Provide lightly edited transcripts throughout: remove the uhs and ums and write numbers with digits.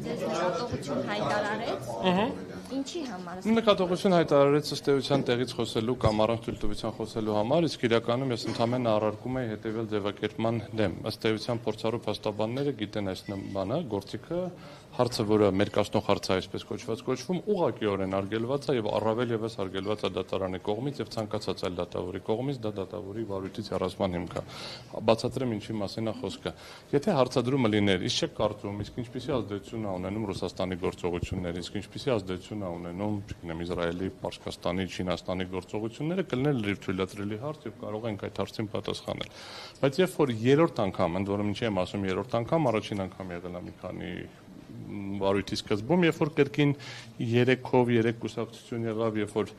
ձեզ նկատողություն հայտարարեց, ինչի համար։ Նկատողություն հայտարարեց ըստ էության տեղից խոսելու կամ առանց թույլտվության խոսելու համար, իսկ իրականում ես ընդհանրապես առարկում եմ հետևյալ ձևակերպման դեմ։ Ըստ էության փորձառու փաստաբանները գիտեն այս բանը, գործիքը, հարցը, որը մերկացնող հարց է այսպես կոչվում, ուղղակիորեն արգելված է եւ առավել եւս արգելված է դատարանի կողմից եւ ցանկացած այլ դատավորի կողմից, դա դատավորի վարույթից հեռացման հիմք է։ Բացատրեմ ինչի մասին է խոսքը։ Եթե հարցադրումը լիներ, իսկ չեք կարծում, իսկ ինչպիսի ազդեցություն է ունենում Ռուսաստանի գործողությունները, իսկ ինչպիսի ազդեցություն է ունենում, չգիտեմ, Իսրայելի, Պարսկաստանի, Չինաստանի գործողությունները, կլիներ լրիվ թույլատրելի հարց եւ կարող ենք այդ հարցին պատասխանել։ Բայց երբ որ երրորդ անգամ, ընդ որում ինչի եմ ասում երրորդ անգամ, առաջին անգամ եղել է մի քանի վարույթի սկզբում, երբ որ կրկին 3-ով 3 կուսակցություն եղավ, երբ որ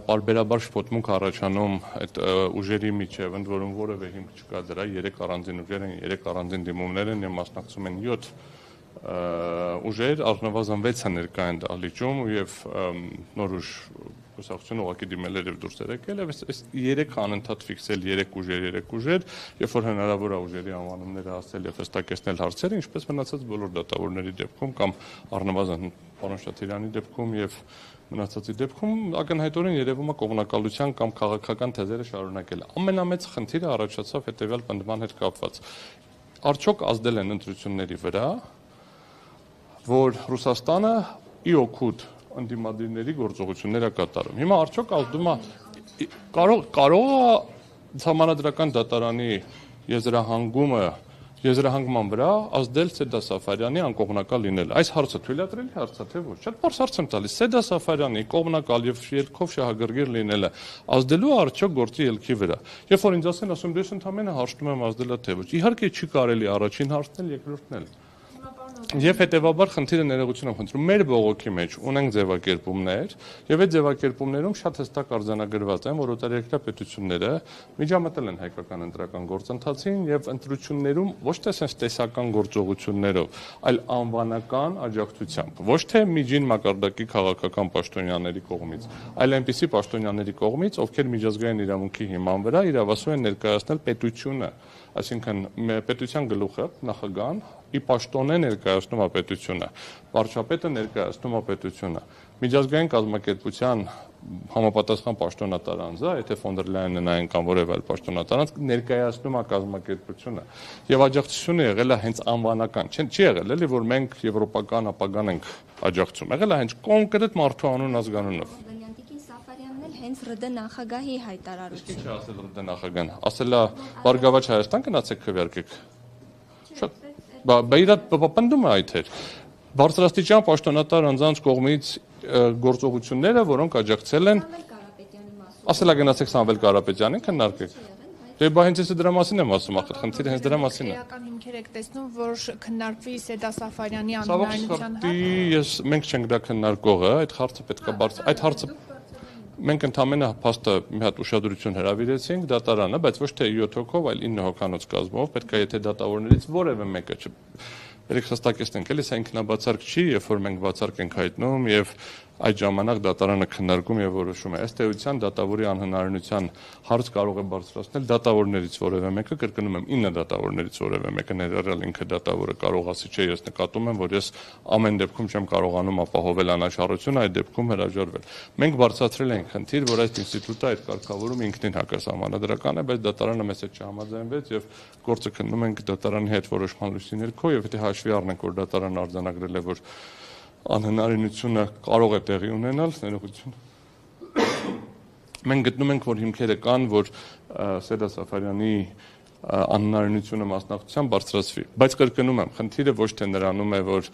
պարբերաբար շփոթմունք առաջանում այդ ուժերի միջև, ընդ որում որևէ հիմք չկա դրա, 3 առանձին ուժեր են, 3 առանձին դիմումներ են եւ մասնակցում են 7 ուժեր, առնվազն 6-ը ներկա են դահլիճում եւ նոր ուժ կուսակցությունը ուղղակի դիմել էր եւ դուրս եկել եւ այս 3 անընդհատ ֆիքսել 3 ուժեր, երբ որ հնարավոր է ուժերի անվանումները ասել եւ հստակեցնել հարցերը, ինչպես մնացած բոլոր դատավորների դեպքում կամ առնվազն պարոն Շաթիրյանի դեպքում եւ մնացածի դեպքում ակնհայտորեն երևում է կողմնակալության կամ քաղաքական թեզերը շարունակել։ Ամենամեծ խնդիրը առաջացավ հետեւյալ պնդման հետ կապված։ Արդյոք ազդել են ընտրությունների վրա, որ Ռուսաստանը ի օգուտ ընդդիմադիրների գործողություններ է կատարում։ Հիմա արդյոք ազդում է կարող է համանդրական դատարանի եզրահանգման վրա ազդել Սեդա Սաֆարյանի անկողմնակալ լինել։ Այս հարցը թույլատրելի հարց է, թե ոչ։ Շատ պարզ հարց եմ տալիս։ Սեդա Սաֆարյանի կողմնակալ եւ ելքով շահագրգիռ լինելը ազդելու է արդյոք գործի ելքի վրա։ Երբ որ ինձ ասում դες ընդամենը հաշտում եմ ազդելա թե ոչ։ Իհարկե չի կարելի առաջին հարցնել, երկրորդն էլ։ Եվ հետևաբար խնդիրը ներողություն եմ խնդրում, մեր բողոքի մեջ ունենք ձևակերպումներ, եւ այդ ձևակերպումներում շատ հստակ արձանագրված են, որ օտարերկրյա պետությունները միջամտել են հայկական ընտրական գործընթացին եւ ընտրություններում ոչ թե sense տեսական գործողություններով, այլ անվանական աջակցությամբ, ոչ թե միջին մակարդակի քաղաքական պաշտոնյաների կողմից, այլ այնպիսի պաշտոնյաների կողմից, ովքեր միջազգային իրավունքի հիման վրա իրավասու են ներկայացնել պետությունը, այսինքն պետության գլուխը, նախագահան ի պաշտոն է ներկայացնում է պետությունը, վարչապետը ներկայացնում է պետությունը, միջազգային կազմակերպության համապատասխան պաշտոնատար անձը, եթե ֆոն դեր Լայենը նայեն կամ որևէ այլ պաշտոնատար անձ ներկայացնում է կազմակերպությունը եւ աջակցությունը եղել է հենց անվանական, չի եղել էլի որ մենք եվրոպական ապագան ենք աջակցում, եղել է հենց կոնկրետ մարդու անուն ազգանունով։ Հենց ՌԴ նախագահի հայտարարություն։ Ինչ ասել ՌԴ նախագահան, ասել է Բարգավաճ Հայաստան գնացեք քվեարկեք։ Շատ պնդում է այդ էր։ Բարձրաստիճան պաշտոնատար անձանց կողմից գործողությունները, որոնք աջակցել են, ասել է գնացեք Սամվել Կարապետյանին քննարկեք։ Դե բա հենց դրա մասին եմ ասում, ախր խնդիրը հենց դրա մասին է։ Էական հիմքեր եք տեսնում, որ քննարկվի Սեդա Սաֆարյանի անունայնության հարցը։ Մենք չենք դա քննարկողը, այդ հարցը պետք է այդ հարցը մենք ընդամենը փաստը մի հատ ուշադրություն հրավիրեցինք դատարանը, բայց ոչ թե 7 հոգով, այլ 9 հոգանոց կազմով, պետք է եթե դատավորներից որևէ մեկը Երեք հստակեցնենք, էլի սա ինքնաբացարկ չի, երբ որ մենք բացարկ ենք հայտնում եւ այդ ժամանակ դատարանը քննարկում եւ որոշում է։ Ըստ էության դատավորի անհնարինության հարց կարող է բարձրացնել դատավորներից որևէ մեկը, կրկնում եմ 9 դատավորներից որևէ մեկը, ներառյալ ինքը դատավորը կարող ասի, չէ, ես նկատում եմ, որ ես ամեն դեպքում չեմ կարողանում ապահովել անաչառությունը, այդ դեպքում հրաժարվել։ Մենք բարձրացրել ենք խնդիր, որ այդ ինստիտուտը այդ կարգավորումը ինքնին հակասահմանադրական է, բայց դատարանը մեզ հետ չհամաձայնվեց եւ գործը քննում ենք դատարանի հետ որոշման լույսի ներքո եւ եթե հաշվի առնենք, որ դատարանը արձանագրել է, որ անհնարինությունը կարող է տեղի ունենալ, ներողություն։ Մենք գտնում ենք, որ հիմքերը կան, որ Սեդա Սաֆարյանի անհնարինությունը մասնակցության բարձրացվի, բայց կրկնում եմ, խնդիրը ոչ թե նրանում է, որ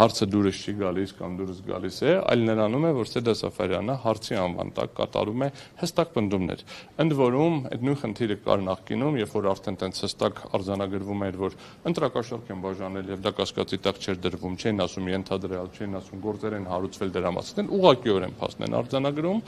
հարցը դուրս չի գալիս կամ դուրս գալիս է, այլ նրանում է, որ Սեդա Սաֆարյանը հարցի անվան տակ կատարում է հստակ պնդումներ։ Ընդ որում, այդ նույն խնդիրը կար նախկինում, երբ որ արդեն տենց հստակ արձանագրվում էր, որ ընտրակաշառք են բաժանել եւ դա կասկածի տակ չէր դրվում, չեն ասում ենթադրյալ, չեն ասում գործեր են հարուցվել դրա մասին, ուղղակիորեն փաստն են արձանագրում,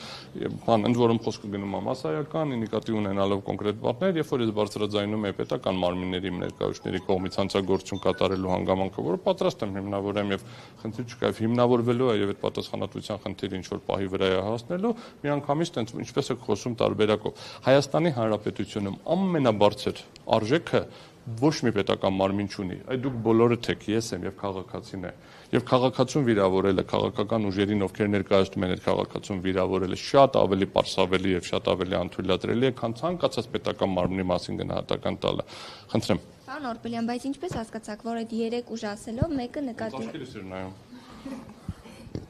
ընդ որում խոսքը գնում է մասսայական, նկատի ունենալով կոնկրետ բառներ, երբ որ ես բարձրաձայնում եմ պետական մարմինների ներկայացուցիչների կողմից հանցագործություն կատարելու հանգամանքը, որը պատրաստ եմ հիմնավորեմ եւ խնդիր չկա, հիմնավորվելու է եւ այդ պատասխանատվության խնդիրը ինչ որ պահի վրա է հասնելու, միանգամից տենց ինչպես է խոսում տարբերակով։ Հայաստանի Հանրապետությունում ամենաբարձր արժեքը ոչ մի պետական մարմին չունի։ Այդ դուք բոլորը թեք, ես եմ եւ քաղաքացին է։ Եվ քաղաքացուն վիրավորելը, քաղաքական ուժերին, ովքեր ներկայացնում են այդ քաղաքացուն վիրավորելը շատ ավելի պարսավելի եւ շատ ավելի անթույլատրելի է, քան ցանկացած պետական մարմնի մասին գնահատական տալը։ Խնդրեմ։ Պարոն Օրբելյան, բայց ինչպես հասկացաք, որ այդ 3 ուժ ասելով մեկը նկատի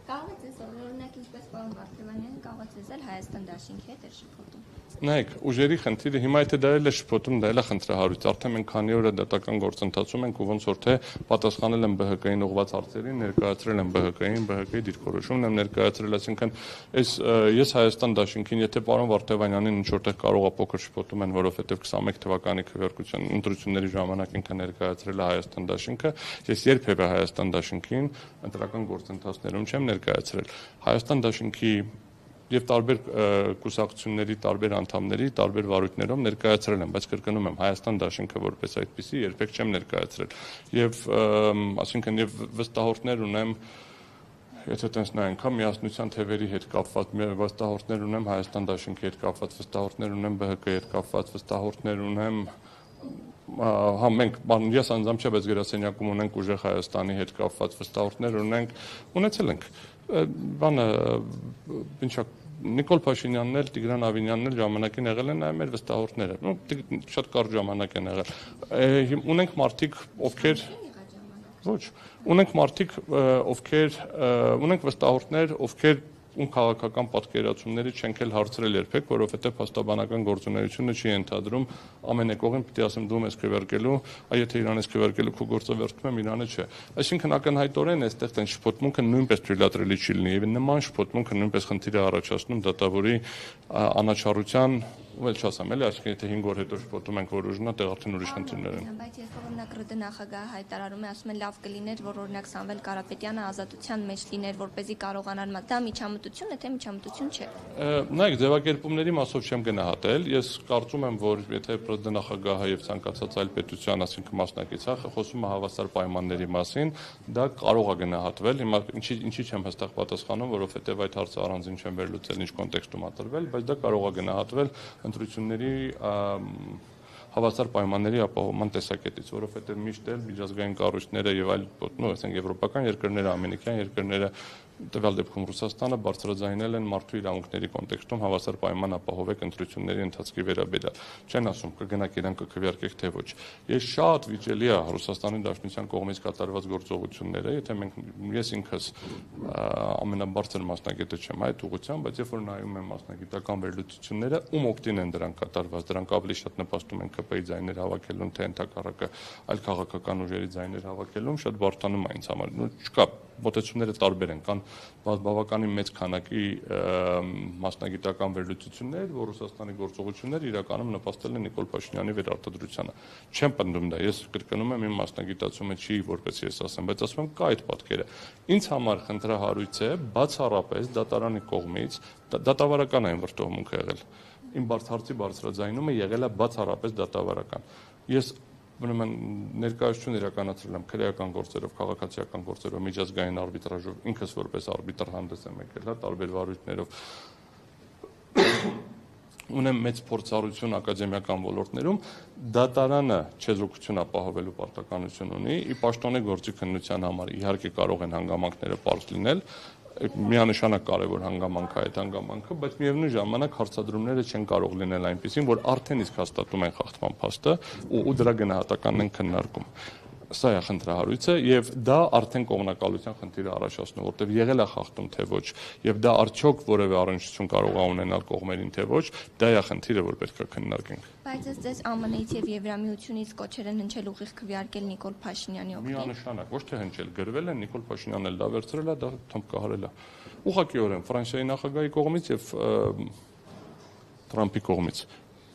Կարող եք օրինակ ինչպես պարոն Վարդևանյանը կարող է ասել Հայաստան դաշինքի հետ էր շփոթում։ Նայեք, ուժերի խնդիրը հիմա եթե դա էլ է շփոթում, դա էլ է խնդրահարույց։ Արդեն մենք քանի օր է դատական գործընթացում ենք ու ոնց որ թե պատասխանել են ԲՀԿ-ին ուղղված հարցերին, ներկայացրել են ԲՀԿ-ին, ԲՀԿ-ի դիրքորոշումն եմ ներկայացրել, այսինքն ես Հայաստան դաշինքին, եթե պարոն Վարդևանյանին ինչ որտեղ կարող է փոքր շփոթում են, որովհետև 21 թվականի քվեարկության ընտրությունների ժամանակ ինքը ներկայացրել է Հայաստան դաշինքը, ես երբևէ Հայաստան դաշինքին ընտրական գործընթացներում չեմ ներկայացրել։ Հայաստան դաշինքի եւ տարբեր կուսակցությունների տարբեր անդամների տարբեր վարույթներով ներկայացրել եմ, բայց կրկնում եմ, Հայաստան դաշինքը որպես այդպիսի երբեք չեմ ներկայացրել։ Եվ այսինքն եւ վստահորդներ ունեմ, եթե տենց նայենք, միասնության թևերի հետ կապված վստահորդներ ունեմ, Հայաստան դաշինքի հետ կապված վստահորդներ ունեմ, ԲՀԿ-ի հետ կապված վստահորդներ ունեմ, մենք ես անձամբ չէ, բայց գրասենյակում ունենք ուժեղ Հայաստանի հետ կապված վստահորդներ ունեցել ենք։ Բանը ինչա Նիկոլ Փաշինյանն էլ, Տիգրան Ավինյանն էլ ժամանակին եղել են նաև մեր վստահորդները։ Շատ կարճ ժամանակ են եղել։ Ունենք մարդիկ, ովքեր ոչ, ունենք մարդիկ, ովքեր ունենք վստահորդներ, ովքեր ում քաղաքական պատկերացումների չենք էլ հարցրել երբեք, որովհետև փաստաբանական գործունեությունը չի ենթադրում ամենակողին պիտի ասեմ դու ես քվեարկելու, եթե իրան ես քվեարկելու քո գործը վերջում եմ, իրանը չէ։ Այսինքն ակնհայտորեն այստեղ տեն շփոթմունքը նույնպես թույլատրելի չի լինի եւ նման շփոթմունքը նույնպես խնդիր է առաջացնում դատավորի անաչառության Վել չասեմ, էլի այսինքն եթե 5 օր հետո շփոթում ենք որ ուժնա, տեղ արդեն ուրիշ խնդիրներ են։ Բայց ես օրինակ ՌԴ նախագահը հայտարարում է, ասում են լավ կլիներ, որ օրինակ Սամվել Կարապետյանը ազատության մեջ լիներ, որպեսզի կարողանար դա միջամտություն է, թե միջամտություն չէ։ Նայեք, ձևակերպումների մասով չեմ գնահատել, ես կարծում եմ, որ եթե ՌԴ նախագահը եւ ցանկացած այլ պետության, ասինքն մասնակիցը խոսում է հավասար պայմանների մասին, դա կարող է գնահատվել։ Հիմա ինչի չեմ հստակ պատասխանում, որովհետեւ այդ հարցը առանձին չեմ վերլուծել, ինչ կոնտեքստում է տրվել, բայց դա կարող է գնահատվել ընտրությունների հավասար պայմանների ապահովման տեսակետից, որովհետև միշտ էլ միջազգային կառույցները եւ այլ, ասենք եվրոպական երկրները, ամերիկյան երկրները, տվյալ դեպքում Ռուսաստանը բարձրաձայնել են մարդու իրավունքների կոնտեքստում հավասար պայման ապահովեք ընտրությունների ընթացքի վերաբերյալ։ Չեն ասում կգնաք իրան կքվեարկեք թե ոչ։ Ես շատ վիճելի է Ռուսաստանի Դաշնության կողմից կատարված գործողությունները, եթե ես ինքս ամենաբարձր մասնագետը չեմ այդ ուղղությամբ, բայց երբ որ նայում եմ մասնագիտական վերլուծությունները, ում օգտին են դրանք կատարված, դրանք ավելի շատ նպաստում են ԿՊ-ի ձայներ հավաքելուն, թե ընդհակառակը այլ քաղաքական ուժերի ձայներ հավաքելուն, շատ բարդանում է ինձ համար։ Չկա մոտեցումները տարբեր են, կան բավականին մեծ քանակի մասնագիտական վերլուծություններ, որ Ռուսաստանի գործողությունները իրականում նպաստել են Նիկոլ Փաշինյանի վերարտադրությանը։ Չեմ պնդում դա, ես կրկնում եմ իմ մասնագիտացումը չի, որպես ես ասեմ, բայց ասում եմ կա այդ պատկերը։ Ինձ համար խնդրահարույց է բացառապես դատարանի կողմից դատավարական այն վրդովմունքը եղել։ Իմ հարցի բարձրաձայնումը եղել է բացառապես դատավարական։ Ես ուրեմն ներկայացություն իրականացրել եմ քրեական գործերով, քաղաքացիական գործերով, միջազգային արբիտրաժով, ինքս որպես արբիտր հանդես եմ եկել, տարբեր վարույթներով։ Ունեմ մեծ փորձառություն ակադեմիական ոլորտներում, դատարանը չեզոքություն ապահովելու պարտականություն ունի, ի պաշտոնե գործի քննության համար իհարկե կարող են հանգամանքները պարզ լինել, միանշանակ կարևոր հանգամանք է այդ հանգամանքը, բայց միևնույն ժամանակ հարցադրումները չեն կարող լինել այնպիսին, որ արդեն իսկ հաստատում են խախտման փաստը ու դրա գնահատականն են քննարկում։ Սա է խնդրահարույցը եւ դա արդեն կողմնակալության խնդիրը առաջացնում, որտեղ եղել է խախտում թե ոչ եւ դա արդյոք որևէ առնչություն կարող է ունենալ կողմերին թե ոչ, դա է խնդիրը, որ պետք է քննարկենք։ Բայց ըստ ԱՄՆ-ից եւ Եվրամիությունից կոչեր են հնչել ուղիղ քվեարկել Նիկոլ Փաշինյանի օգտին։ Միանշանակ, ոչ թե հնչել, գրվել են, Նիկոլ Փաշինյանն էլ դա վերցրել է, դա թմբկահարել է։ Ուղղակիորեն Ֆրանսիայի նախագահի կողմից եւ Թրամփի կողմից։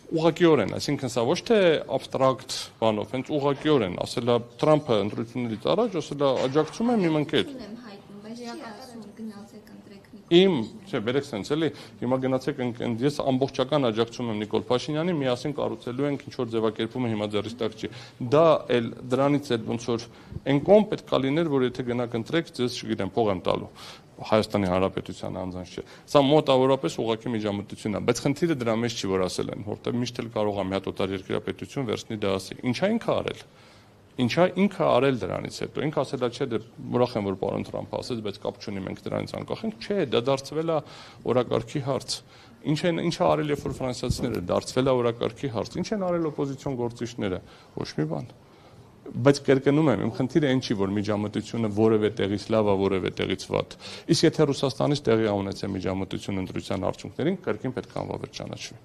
Ուղղակիորեն, այսինքն սա ոչ թե абստրակտ բանով, հենց ուղղակիորեն, ասել է Թրամփը ընտրություններից առաջ, ասել է աջակցում եմ իմ ընկեր։ Եմ հայտնում, բայց չի ասում գնացեք ընտրեք Բերեք սենց էլի, հիմա գնացեք ես ամբողջական աջակցում եմ Նիկոլ Փաշինյանին, միասին կառուցելու ենք ինչ-որ ձևակերպումը հիմա ձեռիս տակ չի։ Դա էլ դրանից էլ ոնց որ այն կողմ պետք է լիներ, որ եթե գնաք ընտրեք, ձեզ չգիտեմ, փող եմ տալու։ Հայաստանի Հանրապետության անձանց չէ։ Սա մոտավորապես ուղղակի միջամտություն է, բայց խնդիրը դրա մեջ չի, որ ասել են, որտեղ միշտ էլ կարող է մի հատ օտար երկրապետություն վերցնի դա ասի։ Ինչա ինքը արել։ Ինչա ինքը արել դրանից հետո։ Ինքը ասել է, չէ, դե ուրախ եմ, որ պարոն Թրամփը ասեց, բայց կապ չունի, մենք դրանից անկախ ենք։ Չէ, դա դարձվել է օրակարգի հարց։ Ինչա արել, երբ որ ֆրանսիացիները դարձվել է օրակարգի հարց։ Ինչ են արել օպոզիցիոն գործիչները։ Ոչ մի բան։ Բայց կրկնում եմ, իմ խնդիրը այն չի, որ միջամտությունը որևէ տեղից լավ է, որևէ տեղից վատ։ Իսկ եթե Ռուսաստանից տեղի ունեցե միջամտություն ընտրության արդյունքներին, կրկին պետք է անվավեր ճանաչվի։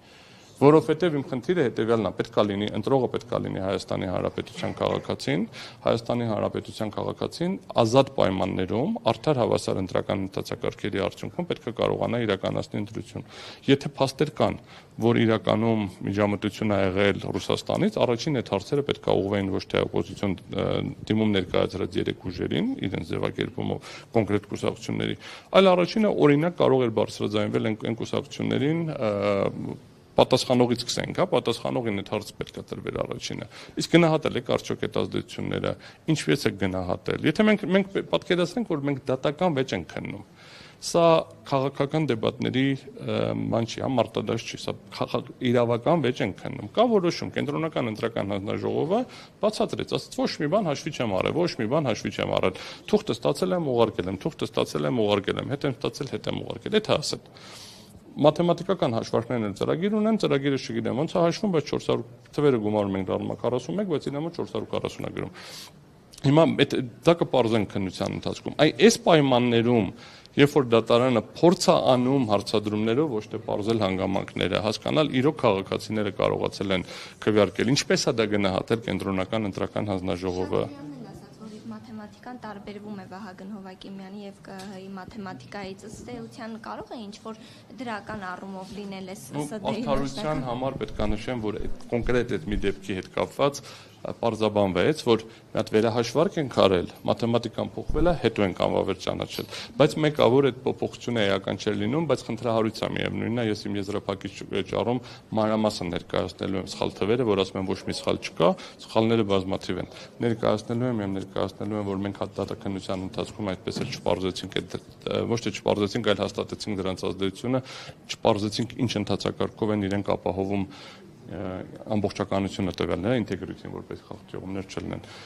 Որովհետև իմ խնդիրը հետևյալն է, պետք է լինի, ընտրողը պետք է լինի Հայաստանի Հանրապետության քաղաքացին, ազատ պայմաններում, արդար հավասար ընտրական ընթացակարգերի արդյունքում պետք է կարողանա իրականացնել ընտրություն։ Եթե փաստեր կան, որ իրականում միջամտություն է եղել Ռուսաստանից, առաջին այդ հարցերը պետք է ուղղվեն ոչ թե օպոզիցիոն դիմում ներկայացրած երեք ուժերին, իրենց ձևակերպումով կոնկրետ կուսակցությունների, այլ առաջինը օրինակ կարող էր բարձրաձայնվել այն կուսակցություններին պատասխանողից սկսենք, պատասխանողին այդ հարցը պետք է տրվեր առաջինը։ Իսկ գնահատել եք արդյոք այդ ազդեցությունները, ինչպես եք գնահատել։ Եթե մենք պատկերացնենք, որ մենք դատական վեճ ենք քննում, սա քաղաքական դեբատների ման չի, մարտադաշտ չի, սա իրավական վեճ ենք քննում։ Կա որոշում, կենտրոնական ընտրական հանձնաժողովը բացատրեց, ասաց ոչ մի բան հաշվի չեմ արել, ոչ մի բան հաշվի չեմ արել։ Թուղթը ստացել եմ, ուղարկել եմ, թուղթը ստացել եմ, ուղարկել եմ, հետ եմ ստացել, հետ եմ ուղարկել։ Դա ասել։ Մաթեմատիկական հաշվարկներն էլ ծրագիր ունեն, ծրագիրը չգիտեմ ոնց է հաշվում, բայց 400 թվերը գումարում ենք դառնում 41, բայց ինամը 440 է գրում։ Հիմա դա կպարզենք քննության ընթացքում։ Այս պայմաններում, երբ որ դատարանը փորձ է անում հարցադրումներով ոչ թե պարզել հանգամանքները, հասկանալ իրոք քաղաքացիները կարողացել են քվեարկել, ինչպես է դա գնահատել կենտրոնական ընտրական հանձնաժողովը։ Մաթեմատիկան տարբերվում է Վահագն Հովակիմյանի եւ ԿՀ-ի մաթեմատիկայից, ըստ էության կարող է ինչ-որ դրական առումով լինել էս ՍԴ-ի արդարության համար պետք է նշեմ, որ կոնկրետ այդ մի դեպքի հետ կապված պարզաբանվեց, որ մի հատ վերահաշվարկ ենք արել, մաթեմատիկան փոխվել է, հետո ենք անվավեր ճանաչել, բայց մեկը որ այդ փոփոխությունը էական չէր լինում, բայց խնդրահարույց է միևնույնն է, ես իմ եզրափակիչ ճառում մանրամասն ներկայացնելու եմ սխալ թվերը, որ ասում եմ ոչ մի սխալ չկա, սխալները բազմաթիվ են։ Ներկայացնելու եմ, որ մենք հաստատակնության ընթացքում այդպես էլ չպարզեցինք, ոչ թե չպարզեցինք, այլ հաստատեցինք դրանց ազդեցությունը, չպարզեցինք ինչ ընթացակարգով են իրենք ապահովում ամբողջականությունը տվյալները, ինտեգրություն որպես խաղաղ ճյուղումներ չլինեն։